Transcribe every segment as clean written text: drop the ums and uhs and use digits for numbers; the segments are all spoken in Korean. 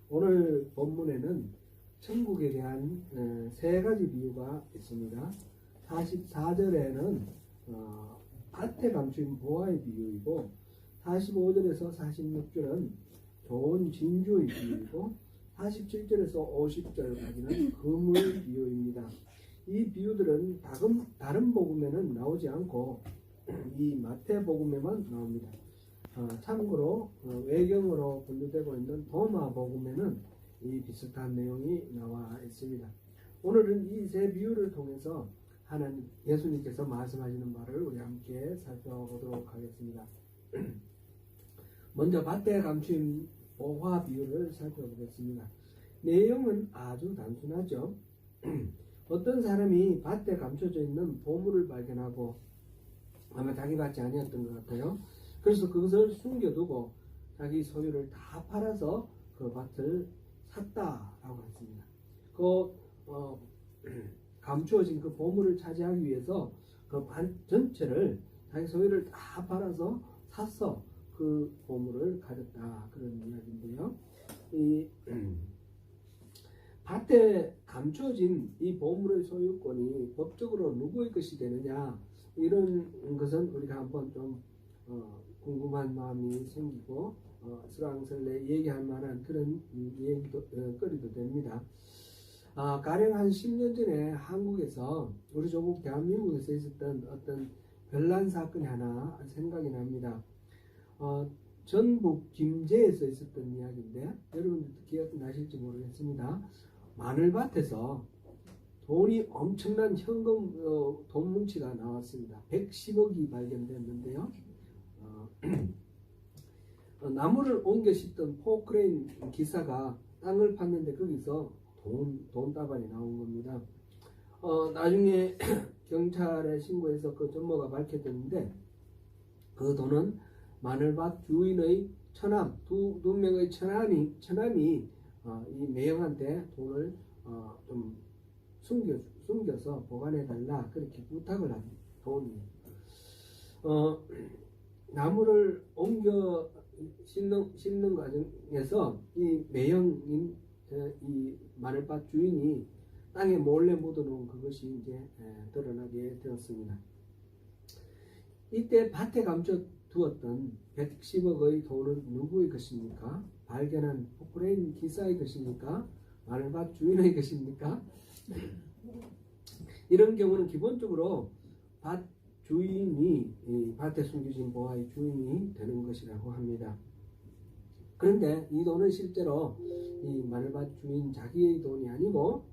오늘 본문에는 천국에 대한 세 가지 비유가 있습니다. 44절에는 밭에 감춘 보화의 비유이고, 45절에서 46절은 좋은 진주의 비유이고, 47절에서 50절까지는 그물 비유입니다. 이 비유들은 다른 복음에는 나오지 않고 이 마태복음에만 나옵니다. 참고로 외경으로 분류되고 있는 도마복음에는 이 비슷한 내용이 나와 있습니다. 오늘은 이 세 비유를 통해서 하나님 예수님께서 말씀하시는 바를 우리 함께 살펴보도록 하겠습니다. 먼저 밭에 감춘 보화 비유를 살펴보겠습니다. 내용은 아주 단순하죠. 어떤 사람이 밭에 감춰져 있는 보물을 발견하고 아마 자기 밭이 아니었던 것 같아요. 그래서 그것을 숨겨두고 자기 소유를 다 팔아서 그 밭을 샀다라고 했습니다. 감추어진 그 보물을 차지하기 위해서 그 밭 전체를 자기 소유를 다 팔아서 샀어 그 보물을 가졌다, 그런 이야기인데요. 이 밭에 감춰진 이 보물의 소유권이 법적으로 누구의 것이 되느냐, 이런 것은 우리가 한번 좀 궁금한 마음이 생기고 슬랑설레 얘기할 만한 그런 거리도 됩니다. 가령 한 10년 전에 한국에서, 우리 조국 대한민국에서 있었던 어떤 별난 사건이 하나 생각이 납니다. 전북 김제에서 있었던 이야기인데 여러분들도 기억나실지 모르겠습니다. 마늘밭에서 돈이 엄청난 현금 돈 뭉치가 나왔습니다. 110억이 발견됐는데요. 나무를 옮겨 싣던 포크레인 기사가 땅을 팠는데 거기서 돈 다발이 나온 겁니다. 나중에 경찰에 신고해서 그 전모가 밝혀졌는데, 그 돈은 마늘밭 주인의 처남, 두 명의 처남이 이 매형한테 돈을 좀 숨겨서 보관해달라, 그렇게 부탁을 한 돈이에요. 나무를 옮겨 싣는 과정에서 이 매형인 이 마늘밭 주인이 땅에 몰래 묻어놓은 그것이 이제 드러나게 되었습니다. 이때 밭에 감춰두었던 110억의 돈은 누구의 것입니까? 발견한 포크레인 기사의 것입니까? 마늘밭 주인의 것입니까? 이런 경우는 기본적으로 밭 주인이, 밭에 숨겨진 보화의 주인이 되는 것이라고 합니다. 그런데 이 돈은 실제로 이 마늘밭 주인 자기의 돈이 아니고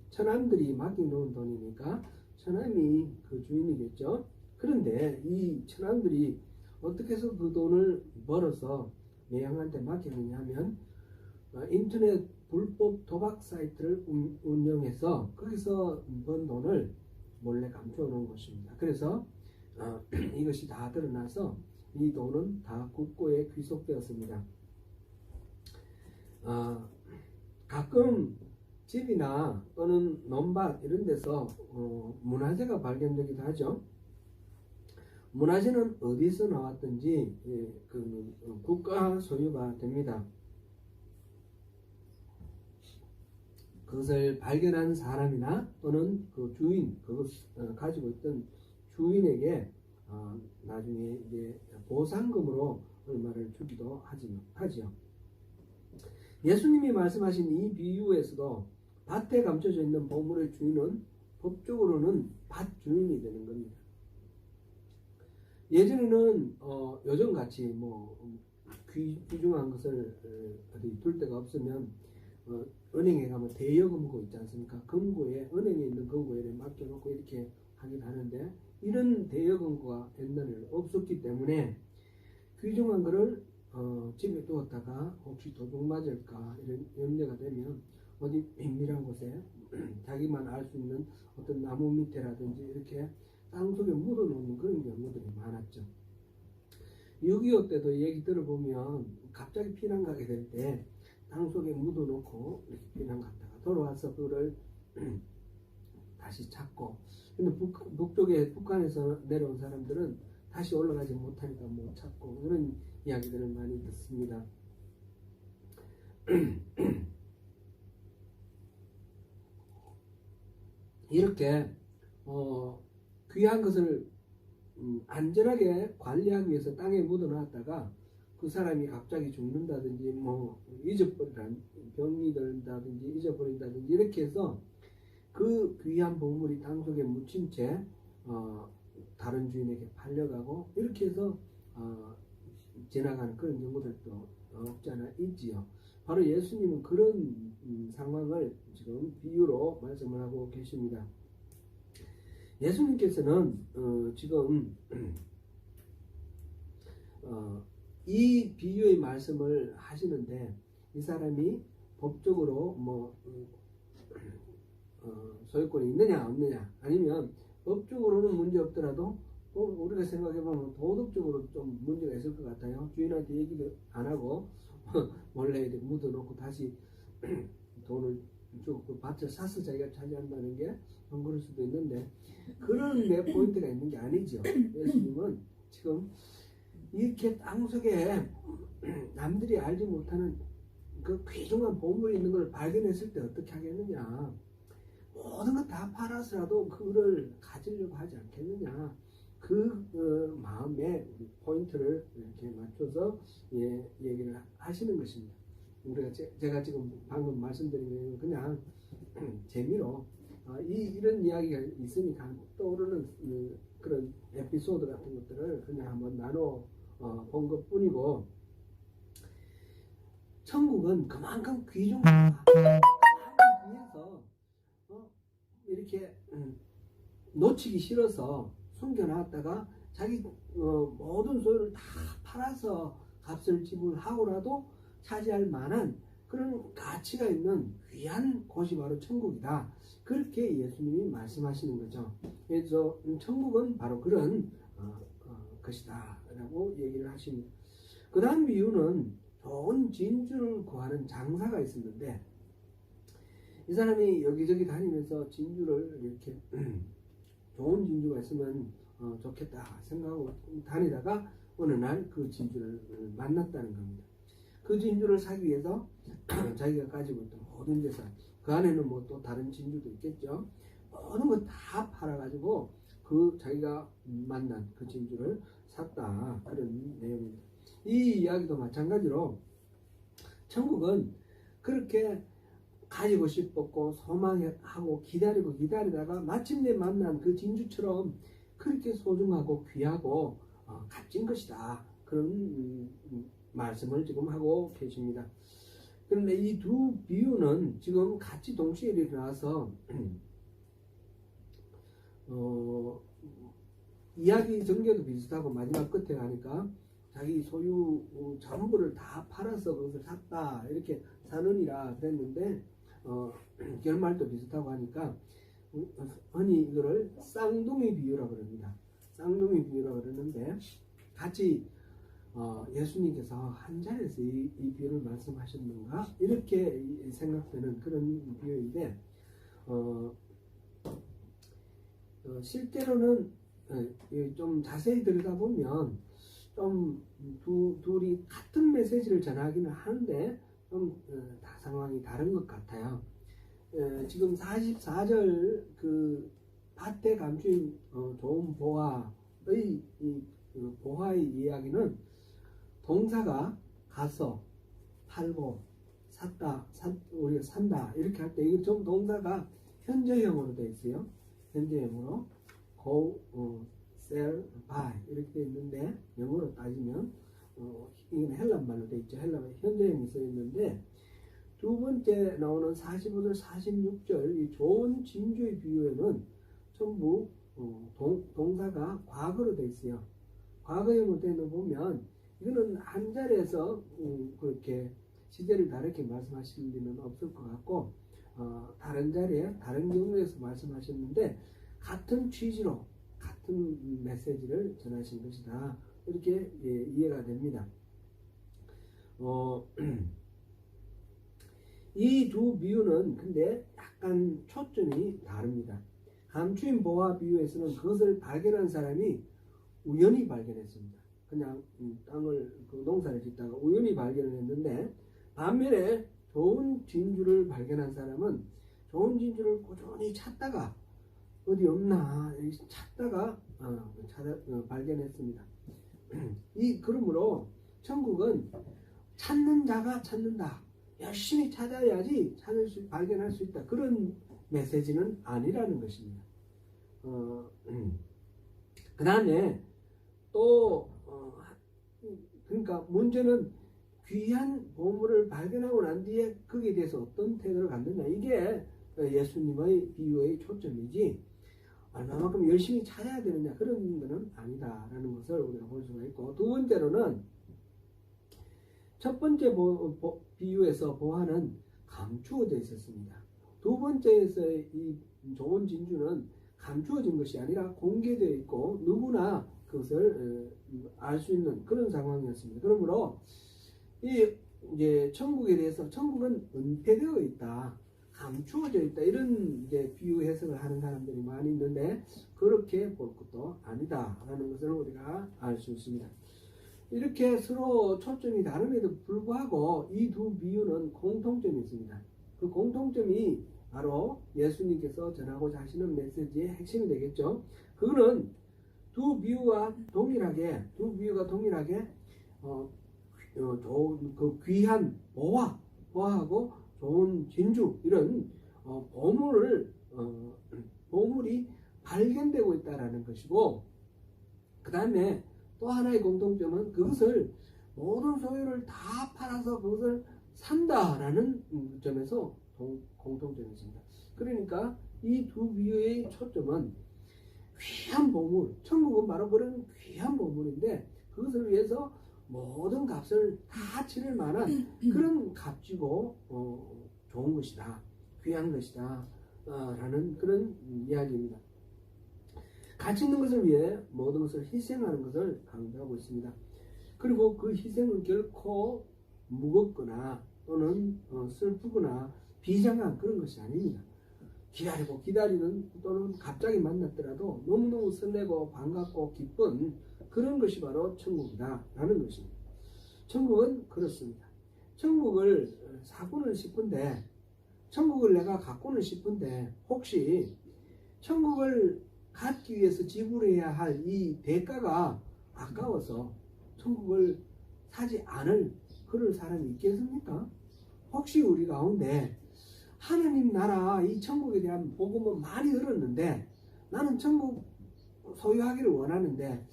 처남들이 맡겨놓은 돈이니까 처남이 그 주인이겠죠. 그런데 이 처남들이 어떻게 해서 그 돈을 벌어서 매형한테 맡겼느냐 하면 인터넷 불법 도박 사이트를 운영해서 거기서 번 돈을 몰래 감춰 놓은 것입니다. 그래서 이것이 다 드러나서 이 돈은 다 국고에 귀속되었습니다. 가끔 집이나 또는 논밭 이런 데서 문화재가 발견되기도 하죠. 문화재는 어디서 나왔든지 국가 소유가 됩니다. 그것을 발견한 사람이나 또는 그 주인, 그것을 가지고 있던 주인에게 나중에 이제 보상금으로 얼마를 주기도 하지요. 예수님이 말씀하신 이 비유에서도 밭에 감춰져 있는 보물의 주인은 법적으로는 밭 주인이 되는 겁니다. 예전에는 요즘같이 뭐 귀중한 것을 어디 둘 데가 없으면 은행에 가면 대여금고 있지 않습니까? 금고에, 은행에 있는 금고에 맡겨놓고 이렇게 하긴 하는데, 이런 대여금고가 옛날에는 없었기 때문에 귀중한 것을 집에 두었다가 혹시 도둑 맞을까 이런 염려가 되면 어디 은밀한 곳에 자기만 알 수 있는 어떤 나무 밑에라든지 이렇게 땅속에 묻어놓는 그런 경우들이 많았죠. 6.25 때도 얘기 들어보면 갑자기 피난 가게 될 때 땅속에 묻어놓고 이렇게 피난 갔다가 돌아와서 그거를 다시 찾고, 근데 북쪽에 북한에서 내려온 사람들은 다시 올라가지 못하니까 못 찾고, 그런 이야기들을 많이 듣습니다. 이렇게 귀한 것을 안전하게 관리하기 위해서 땅에 묻어놨다가 그 사람이 갑자기 죽는다든지 뭐 병이 들다든지 잊어버린다든지 이렇게 해서 그 귀한 보물이 땅속에 묻힌 채 다른 주인에게 팔려가고 이렇게 해서 지나가는 그런 경우들도 없지 않아 있지요. 바로 예수님은 그런 상황을 지금 비유로 말씀을 하고 계십니다. 예수님께서는 지금 이 비유의 말씀을 하시는데 이 사람이 법적으로 뭐 소유권이 있느냐 없느냐 아니면 법적으로는 문제 없더라도 우리가 생각해보면 도덕적으로 좀 문제가 있을 것 같아요. 주인한테 얘기도 안 하고 몰래 이렇게 묻어놓고 다시 돈을 주고 그 밭을 사서 자기가 차지한다는 게 그럴 수도 있는데 그런 내 포인트가 있는 게 아니죠. 예수님은 지금 이렇게 땅속에 남들이 알지 못하는 그 귀중한 보물이 있는 걸 발견했을 때 어떻게 하겠느냐. 모든 것 다 팔아서라도 그거를 가지려고 하지 않겠느냐. 그 마음에 포인트를 이렇게 맞춰서 얘기를 하시는 것입니다. 우리가 제가 지금 방금 말씀드린 건 그냥 재미로 이런 이야기가 있으니까 떠오르는 그런 에피소드 같은 것들을 그냥 한번 나눠 본 것 뿐이고, 천국은 그만큼 귀중하다. 그만큼 귀해서 이렇게 놓치기 싫어서 숨겨놨다가 자기 모든 소유를 다 팔아서 값을 지불하고라도 차지할 만한 그런 가치가 있는 귀한 곳이 바로 천국이다. 그렇게 예수님이 말씀하시는 거죠. 그래서 천국은 바로 그런 것이다 라고 얘기를 하십니다. 그 다음 비유는 좋은 진주를 구하는 장사가 있었는데, 이 사람이 여기저기 다니면서 진주를 이렇게 좋은 진주가 있으면 좋겠다 생각하고 다니다가 어느 날 그 진주를 만났다는 겁니다. 그 진주를 사기 위해서 자기가 가지고 있던 모든 재산, 그 안에는 뭐 또 다른 진주도 있겠죠. 모든 거 다 팔아가지고 그 자기가 만난 그 진주를 샀다. 그런 내용입니다. 이 이야기도 마찬가지로 천국은 그렇게 가지고 싶었고 소망하고 기다리다가 마침내 만난 그 진주처럼 그렇게 소중하고 귀하고 값진 것이다. 그런 말씀을 지금 하고 계십니다. 그런데 이 두 비유는 지금 같이 동시에 일어나서 이야기 전개도 비슷하고 마지막 끝에 가니까 자기 소유 전부를 다 팔아서 그것을 샀다 이렇게 사느니라 그랬는데 결말도 비슷하고 하니까 흔히 이거를 쌍둥이 비유라고 그럽니다. 쌍둥이 비유라고 그러는데 같이 예수님께서 한 자리에서 이 비유를 말씀하셨는가 이렇게 생각되는 그런 비유인데 실제로는 좀 자세히 들여다보면 좀 둘이 같은 메시지를 전하기는 하는데 좀 상황이 다른 것 같아요. 지금 44절 그 밭에 감추인 좋은 보화의 보화의 이야기는 동사가 가서 팔고 우리가 산다 이렇게 할 때 이게 좀 동사가 현재형으로 되어 있어요. 현재형으로 go, sell, buy 이렇게 되어 있는데 영어로 따지면 이건 헬란말로 되어 있죠. 헬란말 현재형이 써 있는데 두 번째 나오는 45절, 46절 이 좋은 진주의 비유에는 전부 동사가 과거로 되어 있어요. 과거형으로 되어 있는 거 보면 이거는 한 자리에서 그렇게 시제를 다르게 말씀하실 리는 없을 것 같고 다른 자리에 다른 경우에서 말씀하셨는데 같은 취지로 같은 메시지를 전하신 것이다. 이렇게 이해가 됩니다. 이 두 비유는 근데 약간 초점이 다릅니다. 감추인 보화 비유에서는 그것을 발견한 사람이 우연히 발견했습니다. 그냥 땅을 농사를 짓다가 우연히 발견을 했는데 반면에 좋은 진주를 발견한 사람은 좋은 진주를 꾸준히 찾다가 어디 없나 찾다가 발견했습니다. 그러므로 천국은 찾는 자가 찾는다. 열심히 찾아야지 발견할 수 있다. 그런 메시지는 아니라는 것입니다. 그 다음에 또 그러니까 문제는 귀한 보물을 발견하고 난 뒤에 거기에 대해서 어떤 태도를 갖느냐, 이게 예수님의 비유의 초점이지 얼마만큼 열심히 찾아야 되느냐 그런 것은 아니다라는 것을 우리가 볼 수가 있고, 두 번째로는 첫 번째 비유에서 보화는 감추어져 있었습니다. 두 번째에서의 이 좋은 진주는 감추어진 것이 아니라 공개되어 있고 누구나 그것을 알 수 있는 그런 상황이었습니다. 그러므로 이제 천국에 대해서 천국은 은폐되어 있다, 감추어져 있다, 이런 이제 비유 해석을 하는 사람들이 많이 있는데 그렇게 볼 것도 아니다라는 것을 우리가 알 수 있습니다. 이렇게 서로 초점이 다름에도 불구하고 이 두 비유는 공통점이 있습니다. 그 공통점이 바로 예수님께서 전하고자 하시는 메시지의 핵심이 되겠죠. 그거는 두 비유가 동일하게 좋은 그 귀한 보화하고 좋은 진주 이런 보물이 발견되고 있다라는 것이고, 그 다음에 또 하나의 공통점은 그것을 모든 소유를 다 팔아서 그것을 산다라는 점에서 공통점이 있습니다. 그러니까 이 두 비유의 초점은 귀한 보물, 천국은 바로 그런 귀한 보물인데 그것을 위해서 모든 값을 다 치를 만한 그런 값지고 좋은 것이다, 귀한 것이다 라는 그런 이야기입니다. 가치 있는 것을 위해 모든 것을 희생하는 것을 강조하고 있습니다. 그리고 그 희생은 결코 무겁거나 또는 슬프거나 비장한 그런 것이 아닙니다. 기다리는 또는 갑자기 만났더라도 너무너무 설레고 반갑고 기쁜 그런 것이 바로 천국이다 라는 것입니다. 천국은 그렇습니다. 천국을 사고는 싶은데, 천국을 내가 갖고는 싶은데 혹시 천국을 갖기 위해서 지불해야 할 이 대가가 아까워서 천국을 사지 않을 그럴 사람이 있겠습니까? 혹시 우리 가운데 하느님 나라 이 천국에 대한 복음은 많이 들었는데 나는 천국 소유하기를 원하는데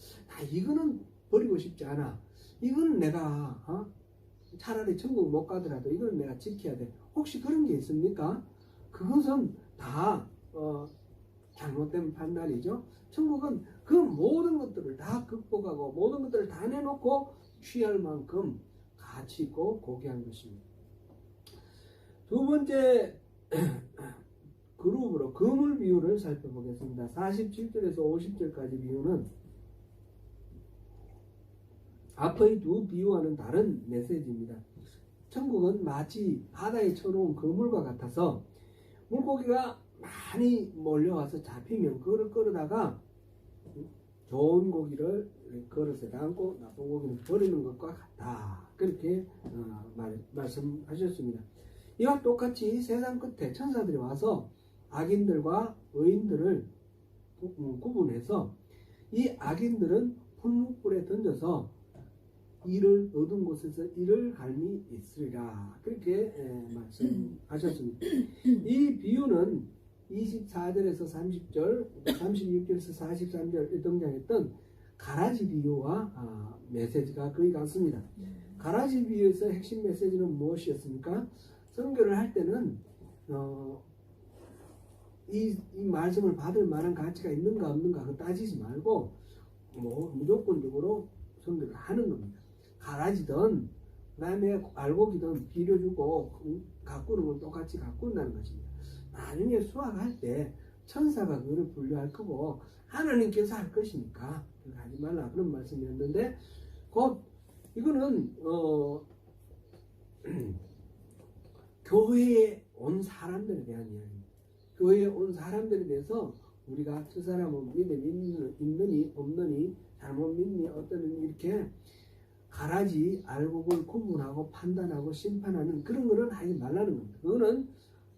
이거는 버리고 싶지 않아, 이거는 내가 차라리 천국 못 가더라도 이거는 내가 지켜야 돼, 혹시 그런 게 있습니까? 그것은 다 잘못된 판단이죠. 천국은 그 모든 것들을 다 극복하고 모든 것들을 다 내놓고 취할 만큼 가치 있고 고귀한 것입니다. 두 번째 그룹으로 그물 비유를 살펴보겠습니다. 47절에서 50절까지 비유는 앞의 두 비유와는 다른 메시지입니다. 천국은 마치 바다에 쳐놓은 그물과 같아서 물고기가 많이 몰려와서 잡히면 그거를 끌어다가 좋은 고기를 그릇에 담고 나쁜 고기는 버리는 것과 같다, 그렇게 말씀하셨습니다. 이와 똑같이 세상 끝에 천사들이 와서 악인들과 의인들을 구분해서 이 악인들은 풀무불에 던져서 이를 얻은 곳에서 이를 갈미 있으리라, 그렇게 말씀하셨습니다. 이 비유는 24절에서 30절, 36절에서 43절 등장했던 가라지 비유와 메시지가 거의 같습니다. 가라지 비유에서 핵심 메시지는 무엇이었습니까? 선교를 할 때는 이 말씀을 받을 만한 가치가 있는가 없는가 그거 따지지 말고 무조건적으로 선교를 하는 겁니다. 가라지든 그 다음에 알곡이든 비료주고 가꾸는 걸 똑같이 가꾼다는 것입니다. 나중에 수확할 때 천사가 그를 분류할 거고 하나님께서 할 것이니까 그거 하지 말라 그런 말씀이었는데, 곧 이거는 교회에 온 사람들에 대한 이야기입니다. 교회에 온 사람들에 대해서 우리가 저 사람은 믿음이 있느니 없느니 잘못 믿니 어떠니 이렇게 가라지 알곡을 구분하고 판단하고 심판하는 그런 거는 하지 말라는 겁니다. 그거는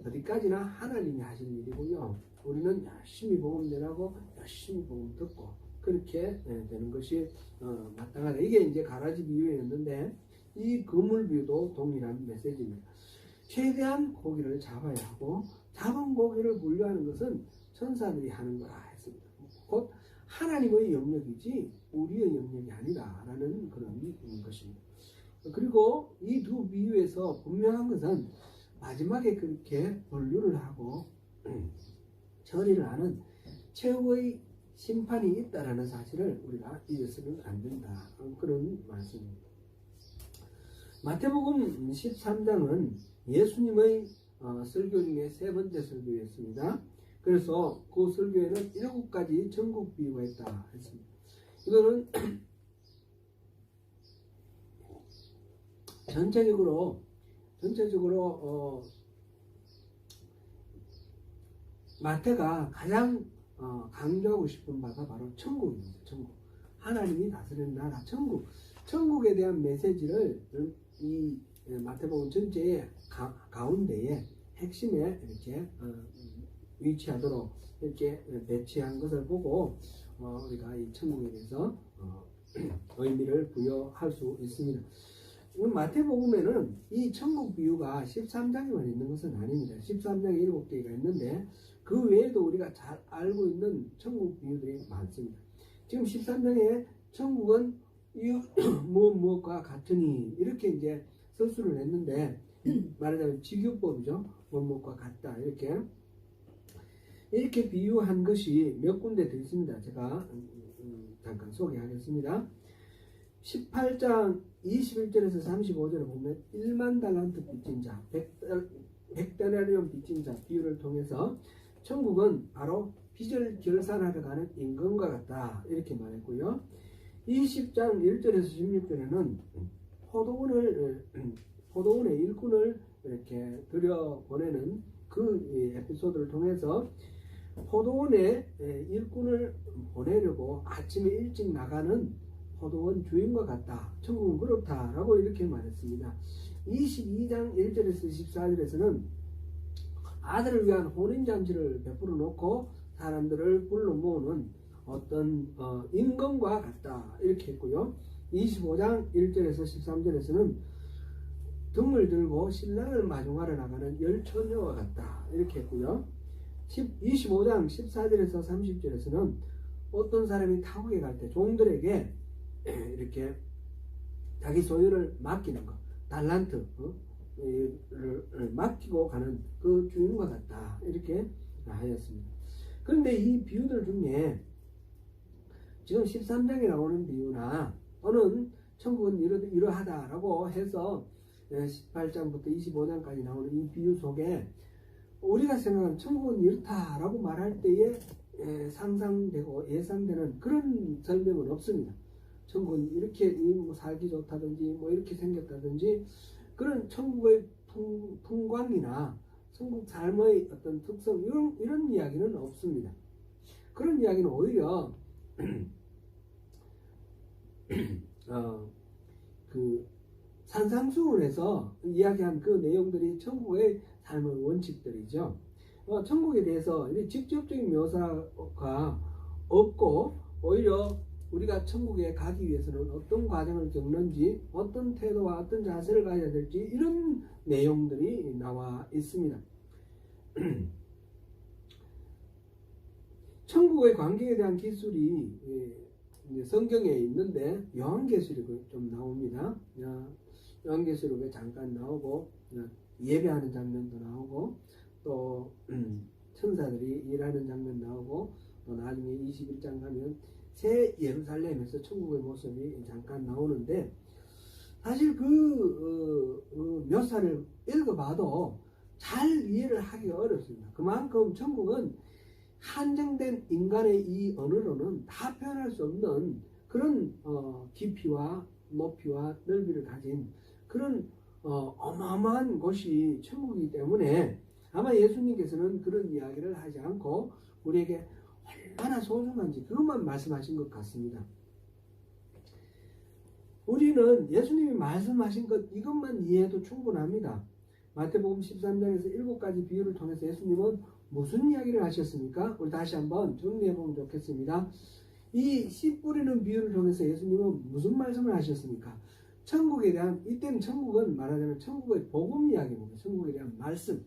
어디까지나 하나님이 하실 일이고요. 우리는 열심히 복음 전하고 열심히 복음 듣고 그렇게 되는 것이 마땅하다. 이게 이제 가라지 비유였는데 이 그물 비유도 동일한 메시지입니다. 최대한 고기를 잡아야 하고 잡은 고기를 분류하는 것은 천사들이 하는 거라 했습니다. 곧 하나님의 영역이지 우리의 영역이 아니다라는 그런 것입니다. 그리고 이 두 비유에서 분명한 것은 마지막에 그렇게 분류를 하고 처리를 하는 최후의 심판이 있다라는 사실을 우리가 잊어서는 안 된다. 그런 말씀입니다. 마태복음 13장은 예수님의 설교 중에 세 번째 설교였습니다. 그래서 그 설교에는 7가지 천국 비유가 있다 했습니다. 이거는 전체적으로 마태가 가장 강조하고 싶은 바가 바로 천국입니다. 천국. 하나님이 다스리는 나라, 천국. 천국에 대한 메시지를 이 마태복음 전체의 가운데에 핵심에 이렇게 위치하도록 이렇게 배치한 것을 보고 우리가 이 천국에 대해서 의미를 부여할 수 있습니다. 마태복음에는 이 천국 비유가 13장에만 있는 것은 아닙니다. 13장에 7개가 있는데 그 외에도 우리가 잘 알고 있는 천국 비유들이 많습니다. 지금 13장에 천국은 무엇과 같으니 이렇게 이제 서술을 했는데 말하자면 직유법이죠. 무엇과 같다 이렇게 비유한 것이 몇 군데 되어 있습니다. 제가 잠깐 소개하겠습니다. 18장 21절에서 35절을 보면 1만 달란트 빚진 자, 100데나리온 빚진 자 비유를 통해서 천국은 바로 빚을 결산하러 가는 임금과 같다 이렇게 말했고요. 20장 1절에서 16절에는 포도원의 일꾼을 이렇게 들여보내는 그 에피소드를 통해서 포도원에 일꾼을 보내려고 아침에 일찍 나가는 포도원 주인과 같다. 천국은 그렇다라고 이렇게 말했습니다. 22장 1절에서 14절에서는 아들을 위한 혼인잔치를 베풀어 놓고 사람들을 불러 모으는 어떤 임금과 같다 이렇게 했고요. 25장 1절에서 13절에서는 등을 들고 신랑을 마중하러 나가는 열처녀와 같다 이렇게 했고요. 25장 14절에서 30절에서는 어떤 사람이 타국에 갈 때 종들에게 이렇게 자기 소유를 맡기는 것, 달란트를 맡기고 가는 그 주인과 같다 이렇게 하였습니다. 그런데 이 비유들 중에 지금 13장에 나오는 비유나 또는 천국은 이러하다라고 해서 18장부터 25장까지 나오는 이 비유 속에 우리가 생각하는 천국은 이렇다라고 말할 때에 상상되고 예상되는 그런 설명은 없습니다. 천국은 이렇게 살기 좋다든지 이렇게 생겼다든지 그런 천국의 풍광이나 천국 삶의 어떤 특성 이런 이야기는 없습니다. 그런 이야기는 오히려 그 산상수훈에서 이야기한 그 내용들이 천국의 삶의 원칙들이죠. 천국에 대해서 직접적인 묘사가 없고 오히려 우리가 천국에 가기 위해서는 어떤 과정을 겪는지 어떤 태도와 어떤 자세를 가져야 될지 이런 내용들이 나와 있습니다. 천국의 관계에 대한 기술이 성경에 있는데 요한계시록에 좀 나옵니다. 요한계시록에 잠깐 나오고 예배하는 장면도 나오고 또 천사들이 일하는 장면 나오고 또 나중에 21장 가면 새 예루살렘에서 천국의 모습이 잠깐 나오는데 사실 그 묘사를 읽어봐도 잘 이해를 하기 어렵습니다. 그만큼 천국은 한정된 인간의 이 언어로는 다 표현할 수 없는 그런 깊이와 높이와 넓이를 가진 그런 어마어마한 곳이 천국이기 때문에 아마 예수님께서는 그런 이야기를 하지 않고 우리에게 얼마나 소중한지 그것만 말씀하신 것 같습니다. 우리는 예수님이 말씀하신 것 이것만 이해해도 충분합니다. 마태복음 13장에서 7가지 비유를 통해서 예수님은 무슨 이야기를 하셨습니까? 우리 다시 한번 정리해보면 좋겠습니다. 이 씨 뿌리는 비유를 통해서 예수님은 무슨 말씀을 하셨습니까? 천국에 대한, 이때는 천국은 말하자면 천국의 복음 이야기입니다. 천국에 대한 말씀.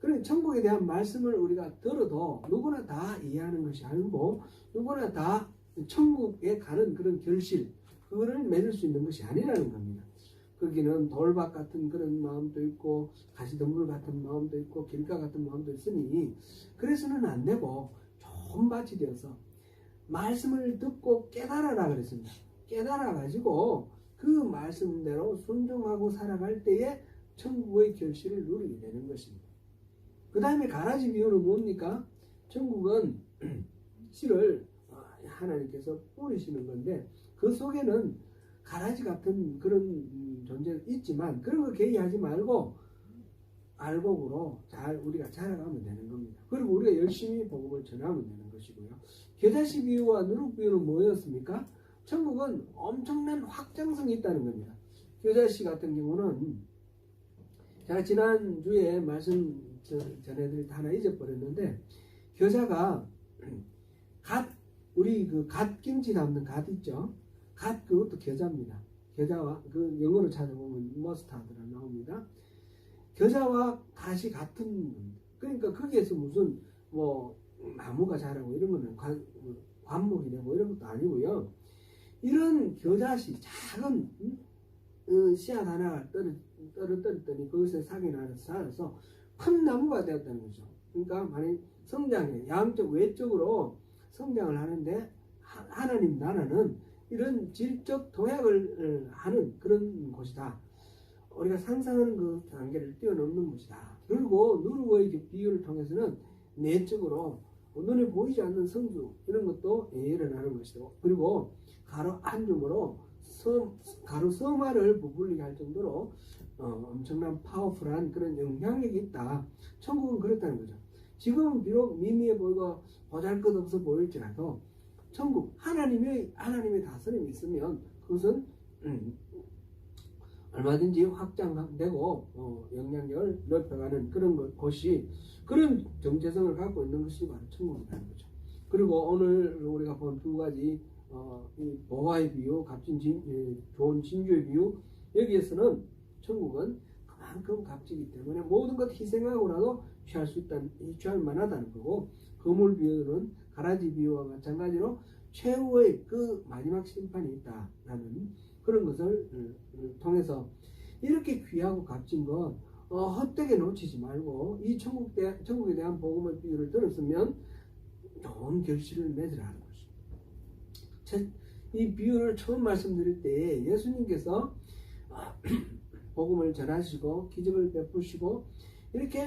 그러니까 천국에 대한 말씀을 우리가 들어도 누구나 다 이해하는 것이 아니고 누구나 다 천국에 가는 그런 결실, 그거를 맺을 수 있는 것이 아니라는 겁니다. 거기는 돌밭 같은 그런 마음도 있고 가시덤불 같은 마음도 있고 길가 같은 마음도 있으니 그래서는 안 되고 좋은 밭이 되어서 말씀을 듣고 깨달아라 그랬습니다. 깨달아 가지고 그 말씀대로 순종하고 살아갈 때에 천국의 결실을 누리게 되는 것입니다. 그 다음에 가라지 비유는 뭡니까? 천국은 씨를 하나님께서 뿌리시는 건데 그 속에는 가라지 같은 그런 존재가 있지만 그런 거 개의하지 말고 알곡으로 잘 우리가 자라가면 되는 겁니다. 그리고 우리가 열심히 복음을 전하면 되는 것이고요. 겨자씨 비유와 누룩 비유는 뭐였습니까? 천국은 엄청난 확장성이 있다는 겁니다. 겨자씨 같은 경우는 제가 지난주에 말씀 전해드릴 때 하나 잊어버렸는데 겨자가 우리 그 갓김치 담는 갓 있죠? 갓 그것도 겨자입니다. 겨자와 그 영어로 찾아보면 머스타드라 나옵니다. 겨자와 갓이 같은, 그러니까 거기에서 무슨 뭐 나무가 자라고 이런 거는 관목이 되고 이런 것도 아니고요. 이런 겨자씨 작은 씨앗 하나가 떨어뜨렸더니 거기서 싹이 나서 자라서 큰 나무가 되었다는 거죠. 그러니까 만약 성장해 양쪽 외적으로 성장을 하는데 하나님 나라는 이런 질적 도약을 하는 그런 곳이다. 우리가 상상하는 그 단계를 뛰어넘는 곳이다. 그리고 누룩의 비유를 통해서는 내적으로 눈에 보이지 않는 성주 이런 것도 일어나는 것이다. 그리고 가로 한 줌으로 가로 서마를 부풀리게 할 정도로 엄청난 파워풀한 그런 영향력이 있다. 천국은 그렇다는 거죠. 지금은 비록 미미해 보이고 보잘것없어 보일지라도 천국 하나님의 다스림이 있으면 그것은 얼마든지 확장되고 영향력을 넓혀가는 그런 곳이 그런 정체성을 갖고 있는 것이 바로 천국이라는 거죠. 그리고 오늘 우리가 본 두 가지 이 보화의 비유, 좋은 진주의 비유, 여기에서는 천국은 그만큼 값지기 때문에 모든 것 희생하고라도 취할 만하다는 거고, 거물 비유는 가라지 비유와 마찬가지로 최후의 그 마지막 심판이 있다라는 그런 것을 통해서 이렇게 귀하고 값진 것 헛되게 놓치지 말고 이 천국에 대한 복음의 비유를 들었으면 좋은 결실을 맺으라는 것입니다. 이 비유를 처음 말씀드릴 때 예수님께서 복음을 전하시고 기적을 베푸시고 이렇게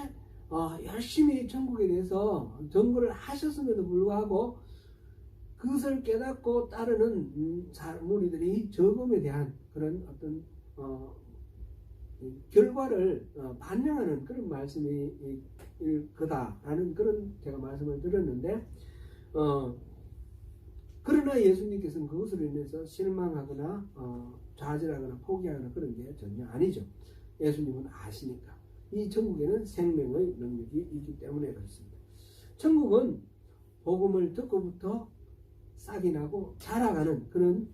열심히 천국에 대해서 전거를 하셨음에도 불구하고 그것을 깨닫고 따르는 무리들이 적음에 대한 그런 어떤 결과를 반영하는 그런 말씀이 거다라는 그런 제가 말씀을 드렸는데 그러나 예수님께서는 그것으로 인해서 실망하거나 좌절하거나 포기하거나 그런 게 전혀 아니죠. 예수님은 아시니까. 이 천국에는 생명의 능력이 있기 때문에 그렇습니다. 천국은 복음을 듣고부터 싹이 나고 자라가는 그런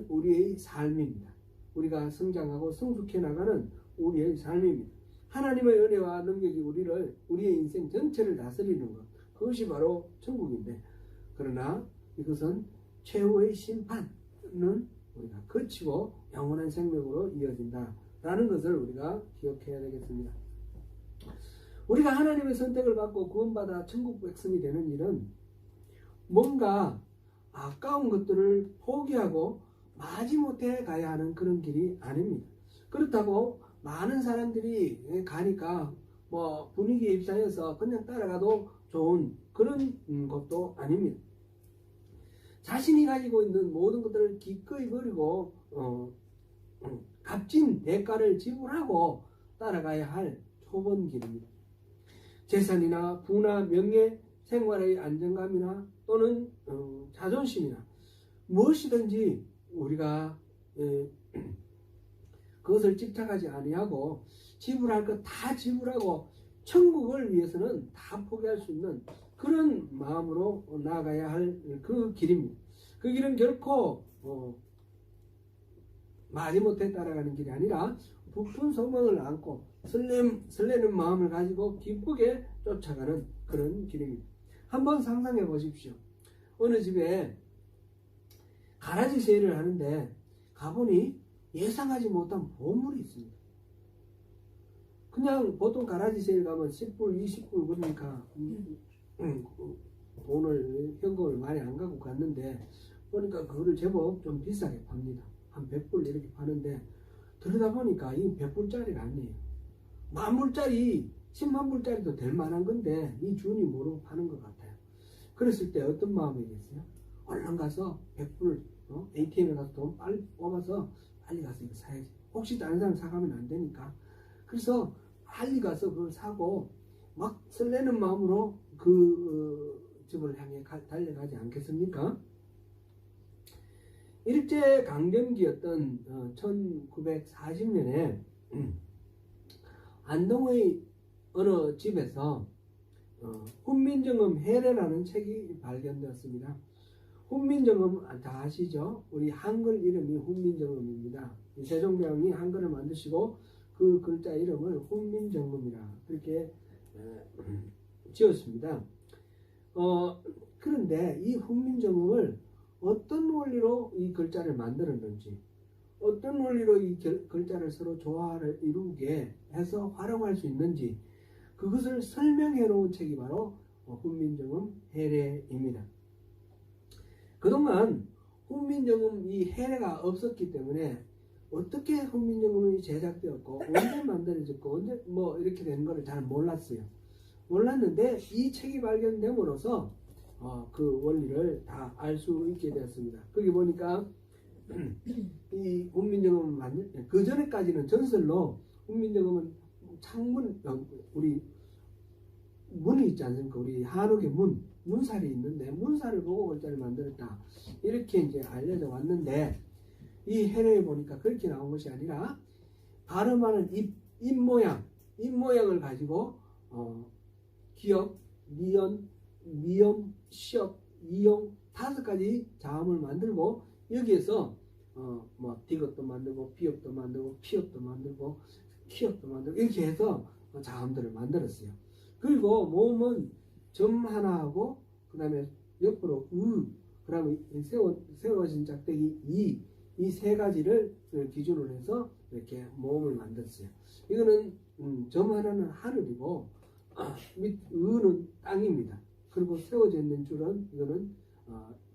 우리의 삶입니다. 우리가 성장하고 성숙해 나가는 우리의 삶입니다. 하나님의 은혜와 능력이 우리의 인생 전체를 다스리는 것, 그것이 바로 천국인데, 그러나 이것은 최후의 심판은 우리가 거치고 영원한 생명으로 이어진다라는 것을 우리가 기억해야 되겠습니다. 우리가 하나님의 선택을 받고 구원받아 천국 백성이 되는 일은 뭔가 아까운 것들을 포기하고 마지못해 가야 하는 그런 길이 아닙니다. 그렇다고 많은 사람들이 가니까 뭐 분위기에 휩싸여서 그냥 따라가도 좋은 그런 것도 아닙니다. 자신이 가지고 있는 모든 것들을 기꺼이 버리고 값진 대가를 지불하고 따라가야 할 초본 길입니다. 재산이나 부나 명예, 생활의 안정감이나 또는 자존심이나 무엇이든지 우리가 그것을 집착하지 아니하고 지불할 것 다 지불하고 천국을 위해서는 다 포기할 수 있는 그런 마음으로 나아가야 할 그 길입니다. 그 길은 결코 마지못해 따라가는 길이 아니라 부푼 소망을 안고 설레는 마음을 가지고 기쁘게 쫓아가는 그런 길입니다. 한번 상상해 보십시오. 어느 집에 가라지 세일을 하는데 가보니 예상하지 못한 보물이 있습니다. 그냥 보통 가라지 세일 가면 10불, 20불 그러니까 돈을 현금을 많이 안 갖고 갔는데 보니까 그거를 제법 좀 비싸게 팝니다. 한 100불 이렇게 파는데 들여다보니까 이 100불짜리가 아니에요. 만불짜리 10만불짜리도 될 만한 건데 이 주인이 모르고 파는 것 같아요. 그랬을 때 어떤 마음이겠어요? 얼른 가서 100불 ATM에 가서 돈 빨리 뽑아서 빨리 가서 이거 사야지. 혹시 다른 사람 사가면 안 되니까. 그래서 빨리 가서 그걸 사고 막 설레는 마음으로 그 집을 향해 달려가지 않겠습니까? 일제강점기였던 1940년에 안동의 어느 집에서 훈민정음 해례라는 책이 발견되었습니다. 훈민정음 다 아시죠? 우리 한글 이름이 훈민정음입니다. 세종대왕이 한글을 만드시고 그 글자 이름을 훈민정음이라 그렇게 지었습니다. 그런데 이 훈민정음을 어떤 원리로 이 글자를 만들었는지, 어떤 원리로 이 글자를 서로 조화를 이루게 해서 활용할 수 있는지 그것을 설명해 놓은 책이 바로 훈민정음 해례입니다. 그동안 훈민정음 이 해례가 없었기 때문에 어떻게 훈민정음이 제작되었고 언제 만들어졌고 언제 뭐 이렇게 된 거를 잘 몰랐어요. 몰랐는데 이 책이 발견됨으로써 그 원리를 다 알 수 있게 되었습니다. 거기 보니까 이 훈민정음을 만들 그 전에까지는 전설로 훈민정음은 창문 우리 문이 있지 않습니까? 우리 한옥의 문살이 있는데 문살을 보고 글자를 만들었다 이렇게 이제 알려져 왔는데 이 해례에 보니까 그렇게 나온 것이 아니라 발음하는 입 모양을 가지고 기역, 미연, 미음, 시역, 이용 5가지 자음을 만들고 여기에서 뭐 디귿도 만들고 비읍도 만들고 피읍도 만들고 키읍도 만들고 이렇게 해서 자음들을 만들었어요. 그리고 모음은 점 하나 하고 그 다음에 옆으로 그 다음에 세워진 짝대기 이 3가지를 기준으로 해서 이렇게 모음을 만들었어요. 이거는 점 하나는 하늘이고 밑 의는 땅입니다. 그리고 세워져 있는 줄은 이거는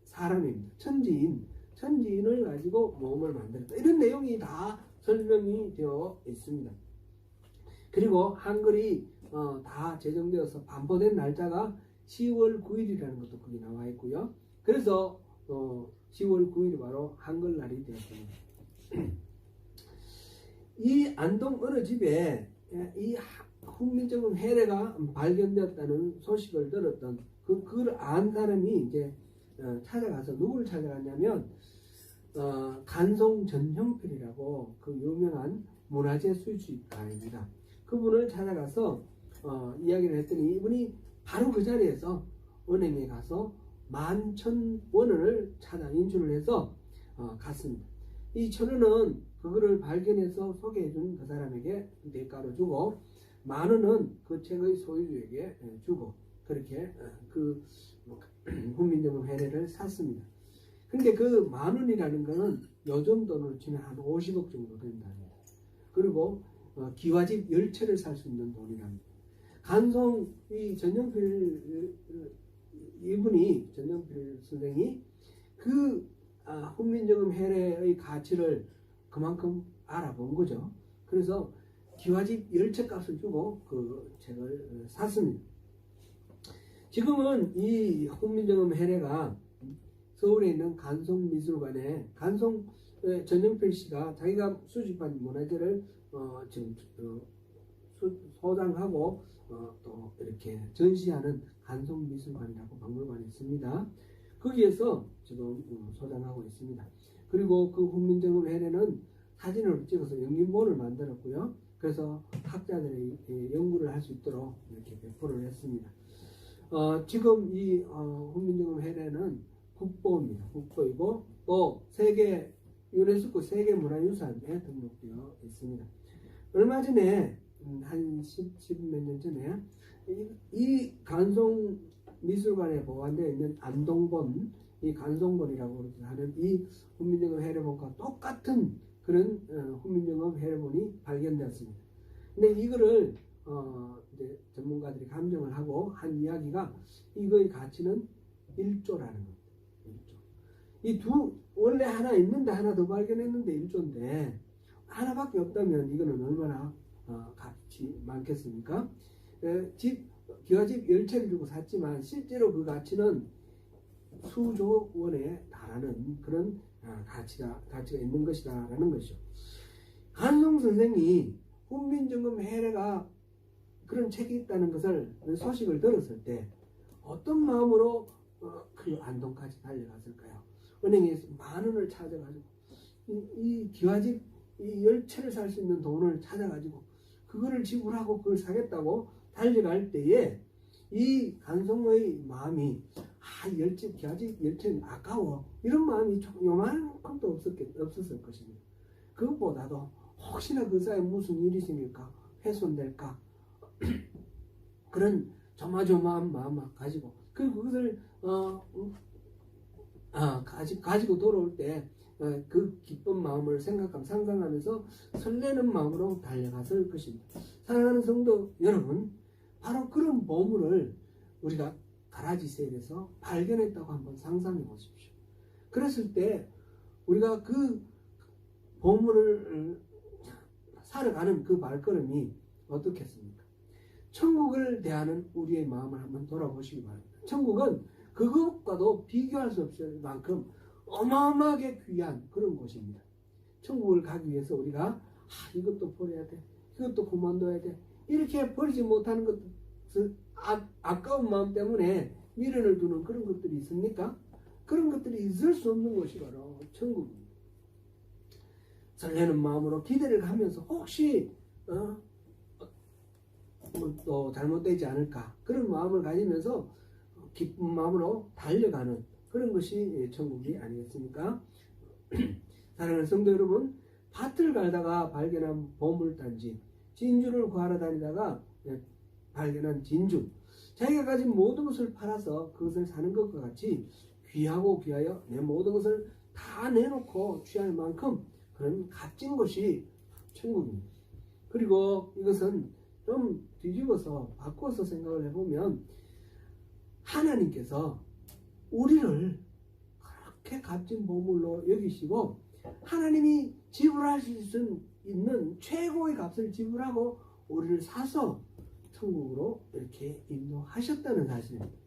사람입니다. 천지인을 가지고 모음을 만들었다. 이런 내용이 다 설명이 되어 있습니다. 그리고 한글이 다 제정되어서 반포된 날짜가 10월 9일이라는 것도 거기 나와 있고요. 그래서 10월 9일이 바로 한글날이 되었습니다. 이 안동 어느 집에 이 훈민정음 해례가 발견되었다는 소식을 들었던 그걸 안 사람이 이제 찾아가서 누구를 찾아갔냐면 간송 전형필이라고 그 유명한 문화재 수집가입니다. 그분을 찾아가서 이야기를 했더니 이분이 바로 그 자리에서 은행에 가서 11,000원을 찾아 인출을 해서 갔습니다. 이 1,000원은 그거를 발견해서 소개해준 그 사람에게 대가로 주고 10,000원은 그 책의 소유주에게 주고 그렇게 그 훈민정음 해례를 샀습니다. 근데 그 10,000원이라는 거는 요즘 돈으로 치면 한 50억 정도 된답니다. 그리고 기와집 10채를 살 수 있는 돈이랍니다. 간송 이 전영필 이분이 전영필 선생이 그 훈민정음 해례의 가치를 그만큼 알아본 거죠. 그래서 기와집 10채 값을 주고 그 책을 샀습니다. 지금은 이 훈민정음 해례가 서울에 있는 간송미술관에 전영필 씨가 자기가 수집한 문화재를 지금 소장하고 또 이렇게 전시하는 간송미술관이라고 박물관이 있습니다. 거기에서 지금 소장하고 있습니다. 그리고 그 훈민정음 해례는 사진을 찍어서 영gin본을 만들었고요. 그래서 학자들이 연구를 할 수 있도록 이렇게 배포를 했습니다. 지금 이 훈민정음 해례는 국보입니다. 국보이고 또 세계 유네스코 세계문화유산에 등록되어 있습니다. 얼마 전에 한 10 몇 년 전에 이 간송미술관에 보관되어 있는 안동본, 이 간송본이라고 하는 이 훈민정음 해례본과 똑같은 그런 훈민정음 해례본이 발견되었습니다. 근데 이거를 이제 전문가들이 감정을 하고 한 이야기가 이거의 가치는 1조라는 겁니다. 1조. 이 원래 하나 있는데 하나 더 발견했는데 1조인데 하나밖에 없다면 이거는 얼마나 값이 많겠습니까? 기와집 10채를 주고 샀지만 실제로 그 가치는 수조 원에 달하는 그런 가치가 있는 것이다라는 것이죠. 한송 선생이 훈민정음 해례가 그런 책이 있다는 것을 소식을 들었을 때 어떤 마음으로 그 안동까지 달려갔을까요? 은행에서 10,000원을 찾아가지고 이 기와집 이 10채를 살 수 있는 돈을 찾아가지고 그거를 지불하고 그걸 사겠다고 달려갈 때에 이 간송의 마음이 기와집 10채는 아까워 이런 마음이 요만큼도 없었을 것입니다. 그것보다도 혹시나 그 사이에 무슨 일이 생길까 훼손될까 그런 조마조마한 마음을 가지고 그것을 가지고 돌아올 때 그 기쁜 마음을 상상하면서 설레는 마음으로 달려갔을 것입니다. 사랑하는 성도 여러분, 바로 그런 보물을 우리가 가라지세일에서 발견했다고 한번 상상해 보십시오. 그랬을 때 우리가 그 보물을 사러 가는 그 발걸음이 어떻겠습니까? 천국을 대하는 우리의 마음을 한번 돌아보시기 바랍니다. 천국은 그것과도 비교할 수 없을 만큼 어마어마하게 귀한 그런 곳입니다. 천국을 가기 위해서 우리가 이것도 버려야 돼, 이것도 그만둬야 돼, 이렇게 버리지 못하는 것들, 아까운 마음 때문에 미련을 두는 그런 것들이 있습니까? 그런 것들이 있을 수 없는 것이 바로 천국입니다. 설레는 마음으로 기대를 하면서 혹시 또 잘못되지 않을까 그런 마음을 가지면서 기쁜 마음으로 달려가는 그런 것이 천국이 아니겠습니까? 사랑하는 성도 여러분, 밭을 갈다가 발견한 보물단지, 진주를 구하러 다니다가 발견한 진주, 자기가 가진 모든 것을 팔아서 그것을 사는 것과 같이 귀하고 귀하여 내 모든 것을 다 내놓고 취할 만큼 그런 값진 것이 천국입니다. 그리고 이것은 좀 뒤집어서 바꿔서 생각을 해보면 하나님께서 우리를 그렇게 값진 보물로 여기시고 하나님이 지불할 수 있는 최고의 값을 지불하고 우리를 사서 천국으로 이렇게 인도하셨다는 사실입니다.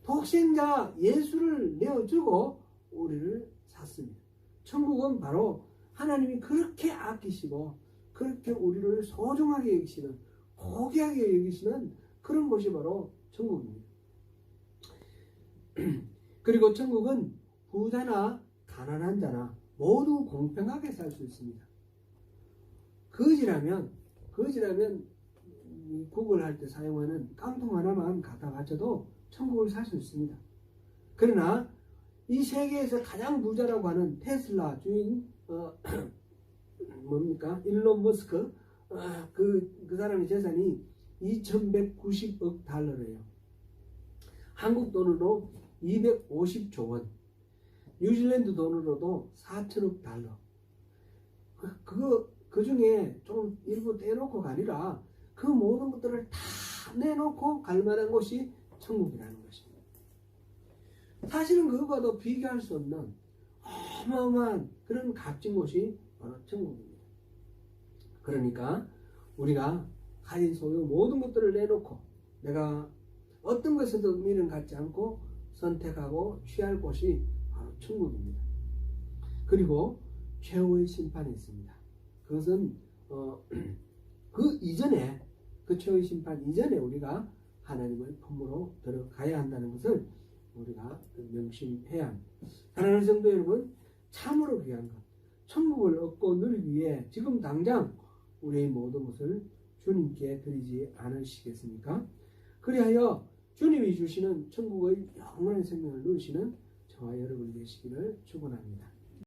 독생자 예수를 내어주고 우리를 샀습니다. 천국은 바로 하나님이 그렇게 아끼시고 그렇게 우리를 소중하게 여기시는, 고귀하게 여기시는 그런 곳이 바로 천국입니다. 그리고 천국은 부자나 가난한 자나 모두 공평하게 살 수 있습니다. 거지라면 구걸할 때 사용하는 깡통 하나만 갖다 바쳐도 천국을 살 수 있습니다. 그러나 이 세계에서 가장 부자라고 하는 테슬라 주인 일론 머스크 그 사람의 재산이 2190억 달러래요. 한국 돈으로 250조 원, 뉴질랜드 돈으로도 4천억 달러. 그 중에 좀 일부 떼놓고가 아니라 그 모든 것들을 다 내놓고 갈 만한 곳이 천국이라는 것입니다. 사실은 그것과도 비교할 수 없는 어마어마한 그런 값진 곳이 바로 천국입니다. 그러니까 우리가 가진 소유 모든 것들을 내놓고 내가 어떤 것에도 미련 갖지 않고 선택하고 취할 곳이 바로 천국입니다. 그리고 최후의 심판이 있습니다. 그것은 그 최후의 심판 이전에 우리가 하나님의 품으로 들어가야 한다는 것을 우리가 명심해야 합니다. 사랑하는 성도 여러분, 참으로 귀한 것, 천국을 얻고 누리기 위해 지금 당장 우리의 모든 것을 주님께 드리지 않으시겠습니까? 그리하여 주님이 주시는 천국의 영원한 생명을 누리시는 저와 여러분이 되시기를 축원합니다.